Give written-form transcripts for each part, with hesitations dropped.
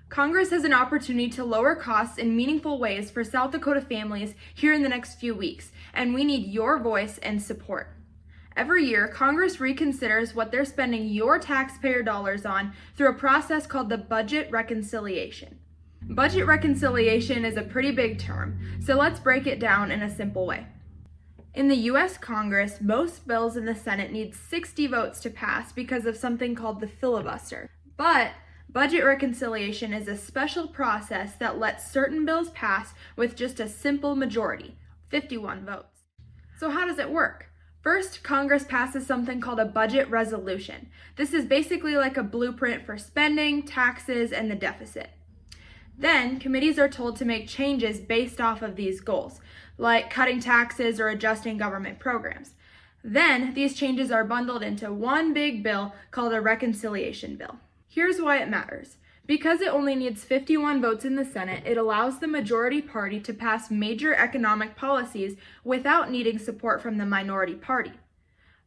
Congress has an opportunity to lower costs in meaningful ways for South Dakota families here in the next few weeks, and we need your voice and support. Every year, Congress reconsiders what they're spending your taxpayer dollars on through a process called the budget reconciliation. Budget reconciliation is a pretty big term, so let's break it down in a simple way. In the U.S. Congress, most bills in the Senate need 60 votes to pass because of something called the filibuster. But budget reconciliation is a special process that lets certain bills pass with just a simple majority, 51 votes. So how does it work? First, Congress passes something called a budget resolution. This is basically like a blueprint for spending, taxes, and the deficit. Then, committees are told to make changes based off of these goals, like cutting taxes or adjusting government programs. Then, these changes are bundled into one big bill called a reconciliation bill. Here's why it matters. Because it only needs 51 votes in the Senate, it allows the majority party to pass major economic policies without needing support from the minority party.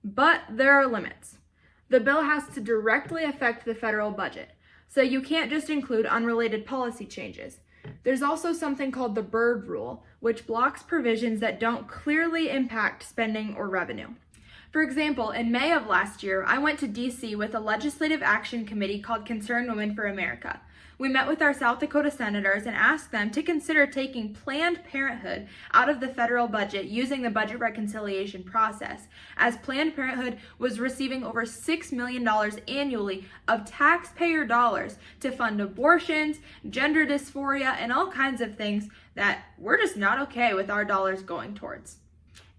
But there are limits. The bill has to directly affect the federal budget, so you can't just include unrelated policy changes. There's also something called the Byrd Rule, which blocks provisions that don't clearly impact spending or revenue. For example, in May of last year, I went to DC with a legislative action committee called Concerned Women for America. We met with our South Dakota senators and asked them to consider taking Planned Parenthood out of the federal budget using the budget reconciliation process, as Planned Parenthood was receiving over $6 million annually of taxpayer dollars to fund abortions, gender dysphoria, and all kinds of things that we're just not okay with our dollars going towards.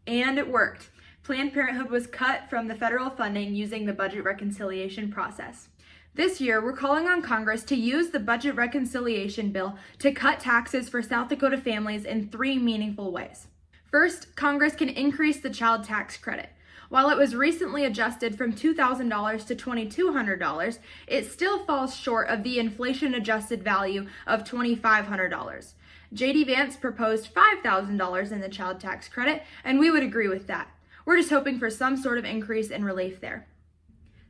And it worked. Planned Parenthood was cut from the federal funding using the budget reconciliation process. This year, we're calling on Congress to use the budget reconciliation bill to cut taxes for South Dakota families in 3 meaningful ways. First, Congress can increase the child tax credit. While it was recently adjusted from $2,000 to $2,200, it still falls short of the inflation-adjusted value of $2,500. J.D. Vance proposed $5,000 in the child tax credit, and we would agree with that. We're just hoping for some sort of increase in relief there.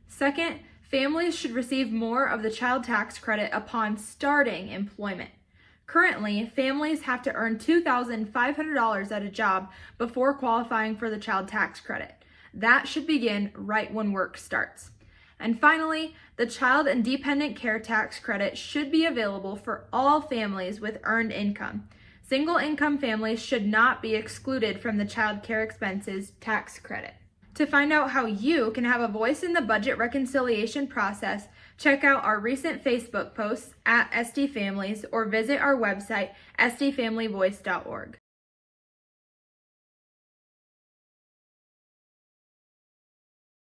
Second, families should receive more of the child tax credit upon starting employment. Currently, families have to earn $2,500 at a job before qualifying for the child tax credit. That should begin right when work starts. And finally, the child and dependent care tax credit should be available for all families with earned income. Single income families should not be excluded from the child care expenses tax credit. To find out how you can have a voice in the budget reconciliation process, check out our recent Facebook posts at SD Families or visit our website, sdfamilyvoice.org.